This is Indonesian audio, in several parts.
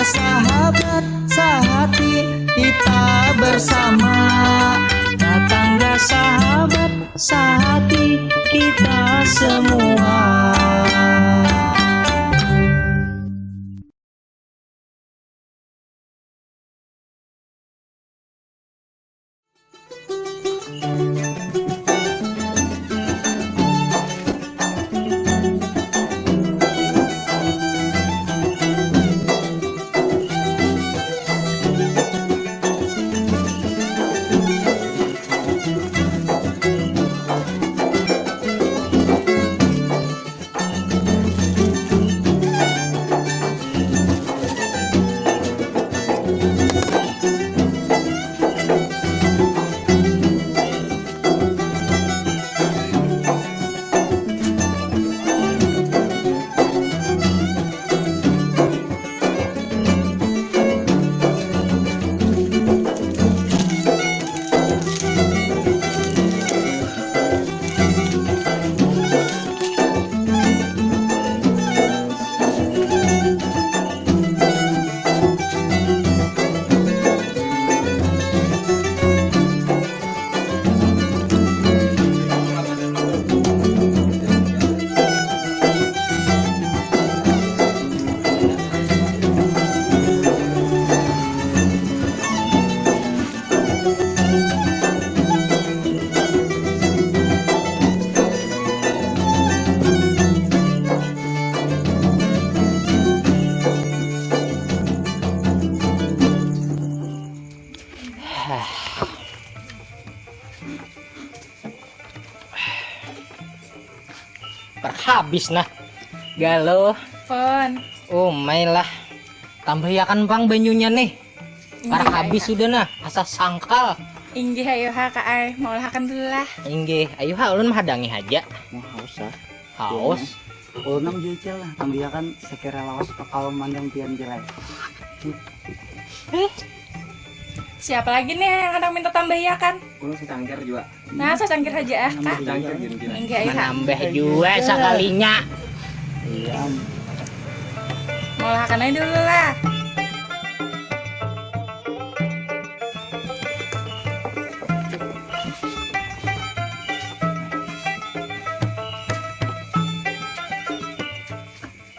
sahabat sehati kita bersama. Tetangga sahabat sehati kita semua. Habis nah galau Pon. oh lah tambah ya kan pang banyunya nih para habis sudah nah asa sangkal Inggih ayo ha ka ai mau lahakan dulu lah. inggih ayo ha ulun mah hadangi aja Mau haus ah. haus Ulun jujur lah, tambah kan sekira lawas pakal mandang pian jelek. Siapa lagi nih yang kadang minta tambah ya kan? Ulun secangkir juga. Nah, saya cangkir aja ah kak. Secangkir gini. Inggih ayo ha. menambah juga sekalinya Iya. Mau lahakan aja dulu lah.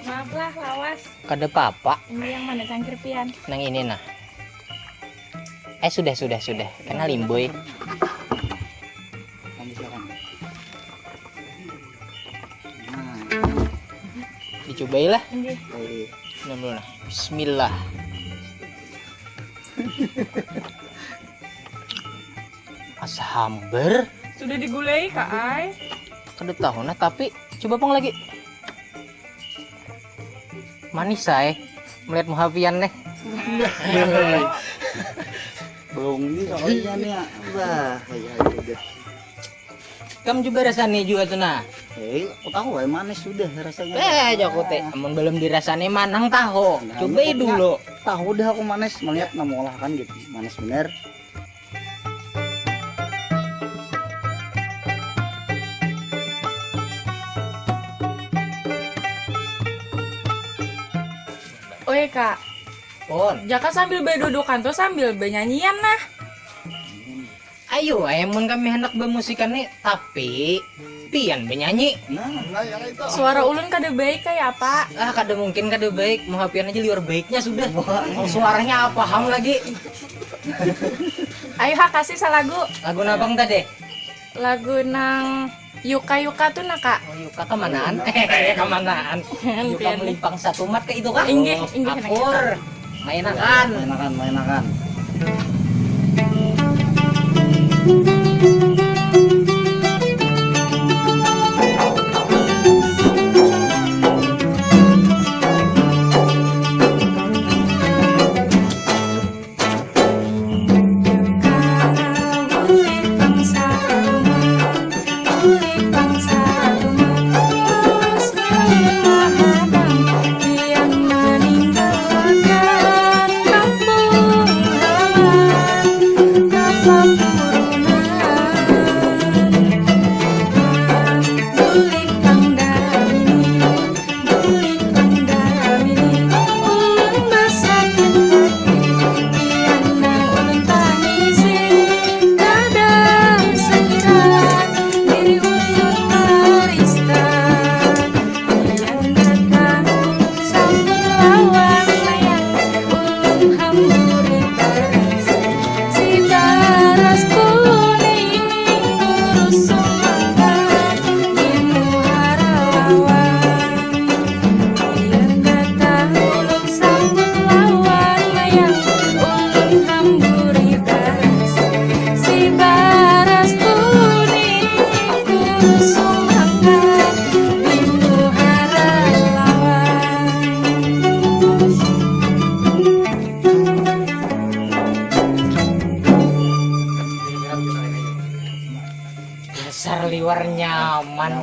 Maaf lah lawas. kada papa Ini yang mana cangkir pian? nang ini nah sudah karena limboy Kami silakan. dicobai lah Inggih. Baik. dulu nah bismillah asa hamber Sudah digulai kak ai. kada tahu nah tapi coba pang lagi manis say melihat muhafian nih Bong ini soalnya nih. Wah, ya udah. kamu juga rasanya juga tuh nah Aku tahu manis sudah rasanya. Joko teh amun belum dirasane manang tahu cobai dulu Tahu dah aku manis melihat nama olah kan gitu. Manis bener. Oi kak, pon jaka sambil berdudukan tuh sambil bernyanyian nah. ayo mun kami hendak bermusikan nih tapi pian benyanyi Suara ulun kada baik kayak apa? kada mungkin kada baik muhafian aja liur baiknya sudah oh, suaranya apa paham lagi Ayo ha kasih salagu. lagu nabang tadi Lagu nang Yuka tuh nak kak. oh, Yuka kemanaan kemanaan Yuka Pian. melimpang satu mat ke itu kan Inggih, inggih, akur mainakan Mainakan. Meninggalkan kampung halaman,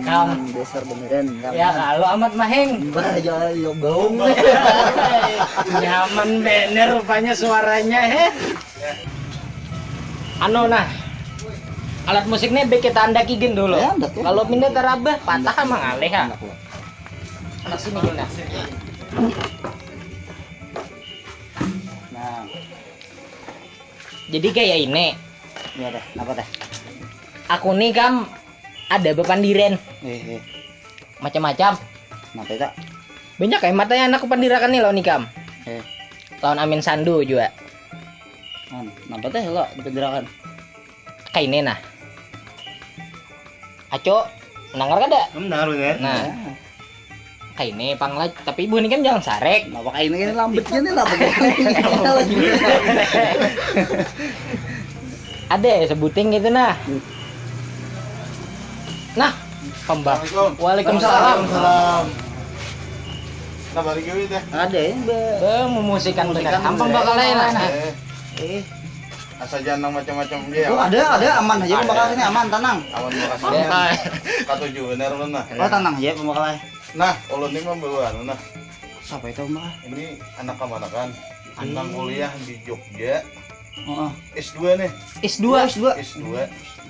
Kam. Dasar beneran. Ya kalau amat maheng. Bah ya yo gaung. Nyaman bener rupanya suaranya Anu nah. Alat musiknya baik kita andakigen dulu. Ya, andak ya. Kalau pindah terabah patah emang aleh ha. Nah sini gini. Nah, Jadi kayak ini. iya teh, apa teh? Aku nih kam ada bepandiren macam-macam. Napa eta? Banyak kayak matanya anak kepandirakan nih lo nih kam. Lawan Amin Sandu juga. Napa teh lo dipendirakan? Kayak ini nah. Aco, mendengar kada? Benar benar. Nah, kayak ini panglat. Tapi ibu ini kan jangan sarek. Napa kayak ini lambetnya nih napa kayak lagi. Ada sebuting gitu nah. Nah, pembak. Waalaikumsalam. Salam. Nah balik gue teh. Ada ya, Memusikan bener. Ampang bakal lain lah. Nah. Asal jangan macam-macam dia. Oh, ada aman aja pembakarannya aman, tenang. Awan makasihnya. Katujuh bener lu nah. Oh, tenang aja pembakarannya. Nah, ulun ini membawa nah. Siapa itu, Mbak? Ini anak kemanakan? Anak kuliah di Jogja. Heeh. S2 nih. S2, S2.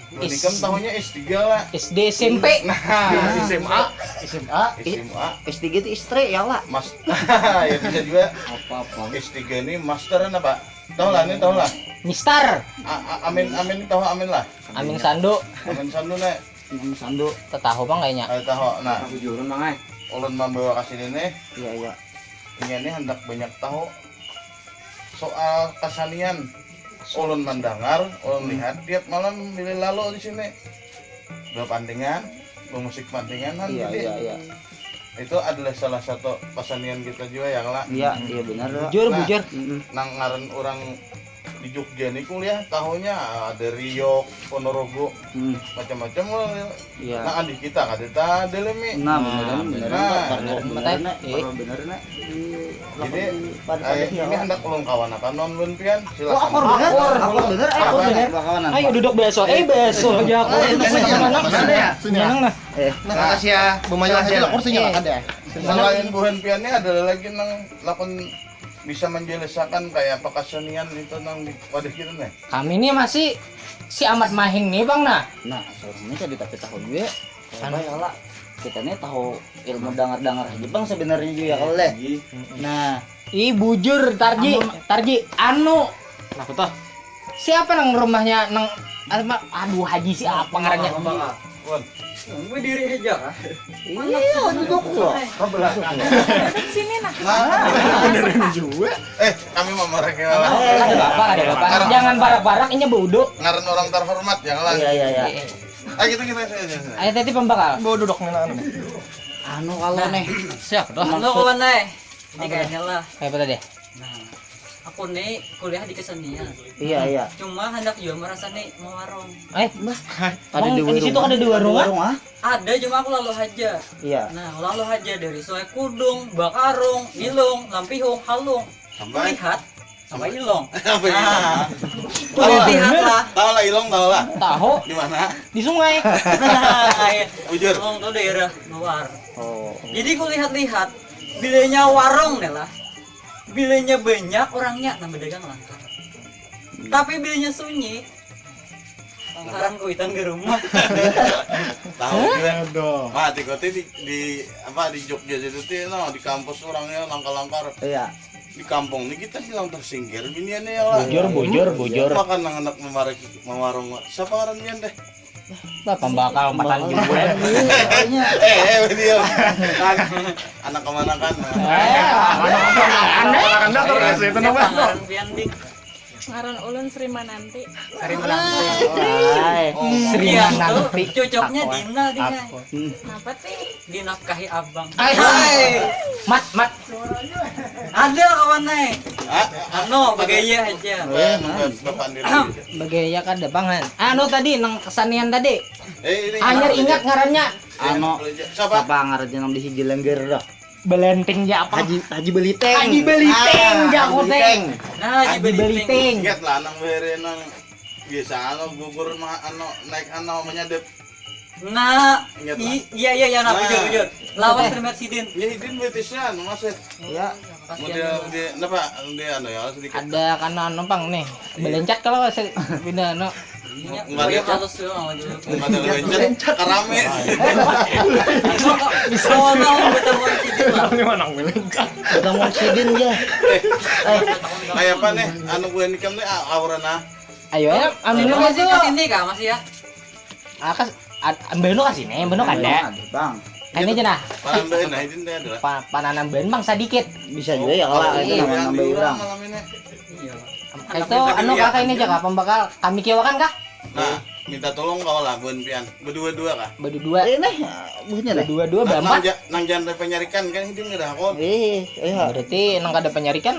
Ini kan tahunnya S3 lah. SD, SMP. Nah, SMA. SMA, SMA. S3 itu istri ya lah. Mas. Ya bisa juga. Apa-apa. S3 ini masteran apa? Tahu lah, ini tahu lah. Mister Amin tahu Amin lah. Amin Sandu. Amin Sandu nek. Yang sandu. Tahu bang kayaknya. Tahu. Nah, Jurun mangai. ulun membawa kasih ini. Iya. Ini hendak banyak tahu soal kesenian. Ulun mendengar, ulun lihat tiap malam bila lalu di sini berpandingan, bermusik pandingan kan. Iya. Itu adalah salah satu kesenian kita juga yang lah. Iya benar. Bujur. Nang ngaran orang di Jogja nih kuliah tahunnya ada Riok, Ponorogo, macam-macam. Iya. Nah adik kita kadeta delemi. Nah, beneran. Jadi ini hendak ulun kawan akan non lun pian Wah, silakan. akor bener. Ayo duduk beso. Beso aja aku. Senang nah. Makasih ya. Lumayan aja lah kursinya kan ya. Selain buhan piannya ada lagi nang lakon bisa menjelaskan kayak apa kesenian itu nang di wadah kita nih. Kami ini masih si amat mahing nih bang nah. Nah, seorangnya jadi tapi tahu gue. Apa ya lah? Kita nih tahu ilmu dengar Jepang sebenarnya juga kalau leh. Nah, Ih bujur Tarji. Anu. Nah, toh. Siapa nang rumahnya nang aduh Haji siapa ngarannya? Wan, iya duduk loh. Sini nah. kami mau mereka lah. Ada bapak. Jangan barak-barak ini buduk. Ngaran orang terhormat jangan lah. Iya. Kita. Ayo tadi pembakal. Bawa duduk nih anu. Anu kalau nih. Siapa tuh? Halo kawan nih. Ini kayaknya lah. Kayak apa tadi? Nah, aku nih kuliah di kesenian. Iya. Cuma hendak juga merasa nih mau warung. Di situ ada di warungan? ah? Ada cuma aku lalu aja. Iya. Nah, lalu aja dari Sungai Kudung, Bakarung, Ilung, Lampihung, Halung. Sampai Lihat sampai Ilong. apa ya? Lihat lah. Tahu lah Ilong tahu lah. Tahu Di mana? di sungai. Bujur. Ilong tuh daerah luar. Oh. Jadi aku lihat-lihat bilanya warung nih lah. Bilanya banyak orangnya nambah dagang langka. Tapi bilanya sunyi. Langkaran kuitan ke rumah. Tahu juga. Mah tikoti di apa di Jogja itu tuh di kampus orangnya langkar-langkar. Iya. Di kampung ini kita hilang tersingkir biniannya ya lah. Bujur. Makan anak mewarung. Siapa orang bian deh? Lah pembakal matan juga. Dia. Anak kemana kan? Anak terus itu nama. Langkaran pianding. Ngaran ulun Sri Mananti. Hai. Sri Iya, tuh Mananti. cocoknya Dina dia. Kenapa teh? Dinafkahi abang. Hai. Mat. Ada kawan nih. Ano, bagaya aja. Bapak diri. Bagaya kada bangan. Anu tadi nang kesanian tadi. Ini. Anyar ingat ngarannya. Anu. Siapa? Apa ngarannya nang di hiji lengger dah? Belenting ja apa? Haji Beliteng. Haji Beliteng jago teh. Nah, Haji Beliteng. Ingat lah nang bere nang biasa gugur mah naik menyadap. Nah, Ingat lah. iya nah Nah. bujur. Lawas Premier Sidin. Ya idin betisnya masih. Ya, Dia kenapa dia ya sedikit. Ada karena numpang nih. Belencat kalau saya pindah no. Enggak ada Harus dulu sama dulu. enggak ada bencet karame. Bisa tahu bertemuan Sidin lah. Ini mana melencat. udah mau sidin ya. Kayak apa nih? Anu gue nikam nih aurana. Ayo ya, ambil Sidin dulu masih tuh. ke sini kah masih ya? Akas ambil dulu kasih nih, bener ada. Bang, Ini aja nah. Parambeun nah idin teh adalah. Pananan ben bang sedikit. bisa juga ya kalau itu Iya, namanya nambah orang. malam ini. Iya. Itu anu kakak ini aja kak, pembakal kami kiawakan kah? Nah, minta tolong kau lah bun pian. Berdua-dua kah? Berdua, Nih, buhnya lah. berdua berempat. Nang jangan penyarikan kan idin enggak kok. Iya. Berarti nang kada penyarikan.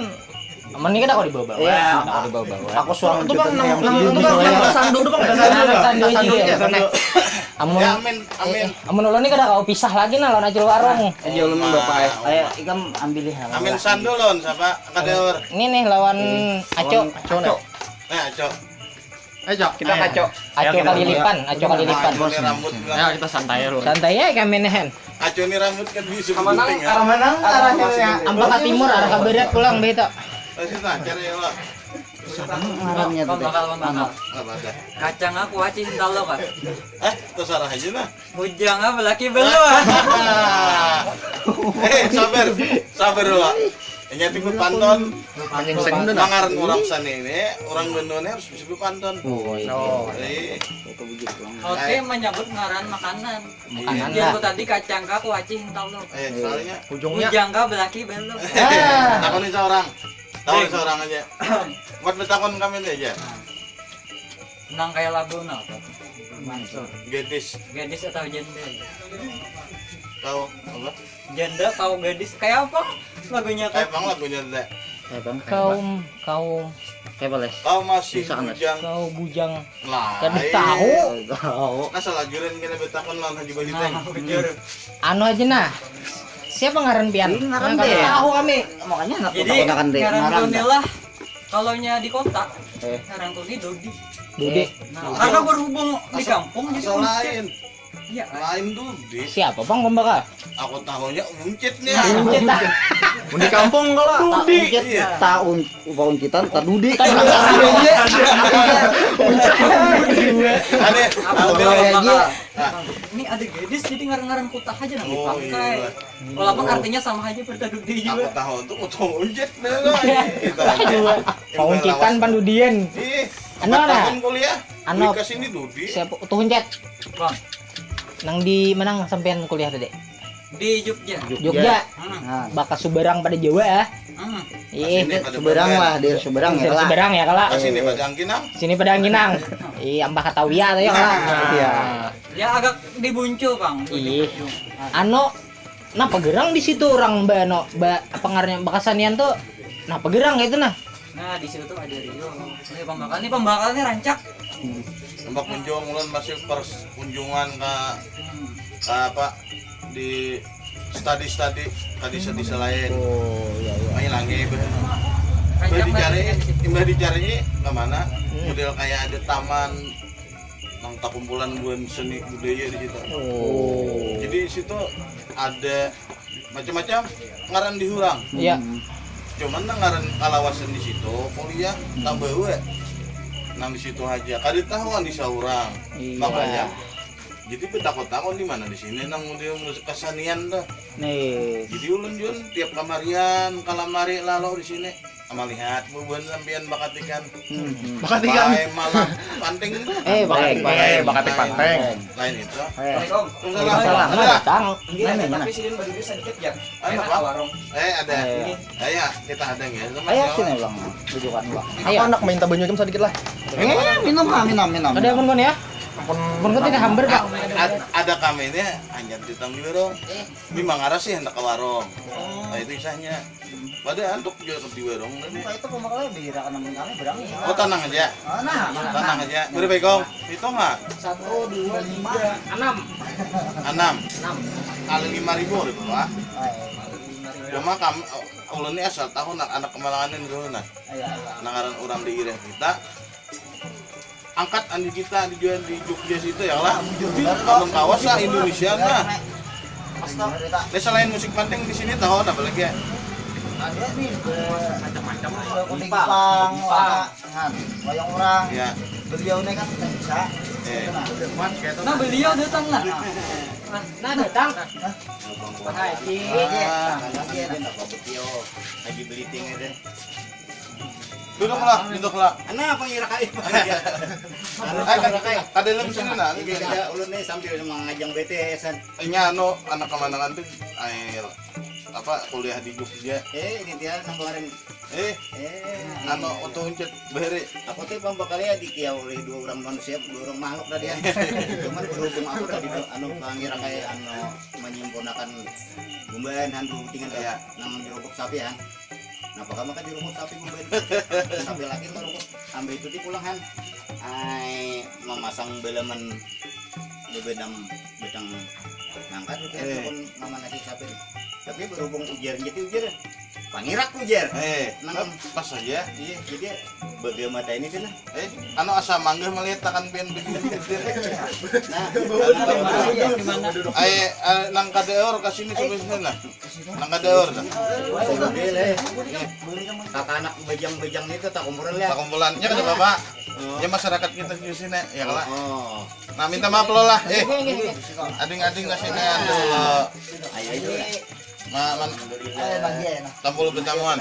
Aman nih kada kau dibawa-bawa. Iya. Kada kau dibawa-bawa. Aku suang Itu bang, yang nang sidin itu gitu bang, ya. sandu itu bang. Sandu aja. Amun Ya amin. amun ulun nih kada kau pisah lagi nah lawan acil warung. Aja ulun bapak. Ayo ikam ambil ya. Amin sandulon siapa? Kadeur. Ini nih lawan Aco. Nah, Cok. Cok, kita kacau. Aco kali lipan, Aco kali lipan. Aco nih rambut. Ya kita santai dulu. Santai ya kami nehen. Aco nih rambut kan bisa Manang, gunting ya. arah manang, arahnya ya. Ampak ka timur arah ka berat pulang beta. Pasti nah, cari ya lah. Ngarannya tuh. Pembakal. Apa ada? Kacang aku aci sintalo kan. Terserah aja nah. Bujang apa laki belum? Sabar dulu. Ini tipe panton. Menyingsing itu nah. Mangaran orang sana ini, orang Bendone harus bisa panton. Oh, Eh, Itu begitu. Oke, menyebut ngaran makanan. Makanan Dia lah. aku tadi kacang aku aci sintalo. soalnya Ujungnya. Bujang ka belaki belum. aku nih seorang. Tahu seorang aja. Buat betakon kami nih aja. Nang kayak lagu nah. Gadis, Gadis atau janda? tahu apa? Janda tahu gadis kayak apa? Lagunya Kayak kan? bang lagunya teh. Bang. Kau Kayak boleh. Kau masih Bisa, Anas. bujang. kau bujang. Lah. Kada iya. tahu. Tahu. Nah salah juren kita betakon lawan haji bagi teng. Bujur. Anu aja nah. Siapa ngaran pian? Ini ngaran Nah, kada deh. tahu kami. Makanya anak Jadi kotak-kotakan deh. ngaran Ngarang Tuni dah. lah. Kalau nya di kota, Eh. ngaran Tuni Dodi. Dudi. Nah, karena berhubung di kampung jadi Asal uncit. lain. Iya. Lain tuh di. Siapa bang pembakal? Aku tahunya uncit nih. Uncit dah. Di kampung kalau. Uncit Iya. tahun uncitan tadudi. Ada. Ini ada gadis jadi ngaran-ngaran kota aja nang Oh, dipakai. iya. Walaupun artinya sama aja berdudi Aku juga. tahu tuh utang uncit nih Kita. Pauntitan pandudian. Ih, Anu, tahun kuliah. Anu. Di kesini Dudi. Siapa tuh huncet? Bang, Nang di mana sampean kuliah tadi? di Jogja. Jogja. Nah, Bakas Suberang pada Jawa ya. Ih, Sini pada seberang Banten. lah, dari seberang ya lah. Suberang ya kala. Kasih nih Padang Kinang. Sini pada Anginang. Ih, ambah Katawiya tuh ya kala. Iya. Dia agak dibuncul, Bang. Ih. Ano napa gerang di situ orang bano pengarnya Bakasanian tuh napa gerang gitu nah. Nah, di situ tuh ada Rio. Ini pembakalnya rancak. Tempat kunjung mulai masih kunjungan ke apa di studi lain. Oh, iya iya. Main lagi Rancak Imbah dicari kemana? Model kayak ada taman nang kumpulan buan seni budaya di situ. Oh. Jadi di situ ada macam-macam ngaran dihurang. Iya. Cuman nang ngaran kalawasan di situ kuliah tambah we. Nang di situ aja. Kali tahuan di saurang. Iya. Makanya jadi takut-takut di mana di sini nang model kesenian dah. Nih. Jadi ulun jun tiap kamarian kalamari lalu di sini sama lihat bubuan sampean bakatikan. Bakatikan. Bae malam panting tuh. Bakatik panteng. Lain itu. Assalamualaikum. Salam. Ada. Datang. Mana mana? Tapi sidin berdiri sedikit ya. Ayo, Enak Pak. warung. Ada. Ayo. Ayo kita ada ya. Ayo sini bang, tujukan bang. Ayo. Aku anak minta banyu jam sedikit lah. Minum ha, minum. Ada pun ya. Pun kau tidak hampir pak. Ada kami ini hanya di tanggi warung. Memang arah sih hendak ke warung. Nah itu isahnya. Padahal untuk jual di warung tadi. Itu pemakalnya bira kan namun kami berang. Oh tenang aja. Nah, Tenang aja. Berapa ikong? Itu mah 1 2 5 Enam. 6. Kali 5.000 ribu pak. Cuma kami ulun ini asal tahu anak kemalangan dulu nah. Nangaran orang di ireh kita. angkat andi kita dijual di Jogja situ ya lah. Abang kawas lah Indonesia nah. Nah, selain musik panting di sini tahu apa lagi ya? Ada nih macam-macam kuning pang, wayang orang. Ya. Beliau ini kan tidak bisa. Nah beliau datang lah. Nah datang. Pak Haji. Haji Beliting itu. Duduklah. Ana apa ngira kai? Kada lem sini nah. Kita ulun nih sambil mengajang BTS-an. Nya anak kemanangan tuh apa kuliah di Jogja. Ini dia nang kemarin. Untuk huncet bahari. Aku tuh pembekali di kiau oleh dua orang manusia, dua orang makhluk tadi ya. Cuman berhubung aku tadi ngira kayak menyempurnakan gumbahan handu tinggal kayak nang jerukuk sapi ya. Nah, bakal makan jerukuk sapi gumbahan. Sapi lagi jerukuk ambil itu di pulang han. Memasang beleman bedang ngangkat pun mama nasi sapi. Tapi berhubung ujar jadi ujar. Pangirak ujar. Pas saja. Iya, jadi bagaimana ini kan? Asa mangga melihat akan pengen begini. Nah, nang kadeor ke sini sebenarnya. Nang kadeor dah. Kakak anak bejang-bejang itu tak kumpulan lah. Tak kumpulannya kan Bapak. Ya masyarakat kita di sini ya lah. Oh. Nah, minta maaf lo lah. Ading-ading ke sini aduh. Ayo itu. Tampul bentamuan.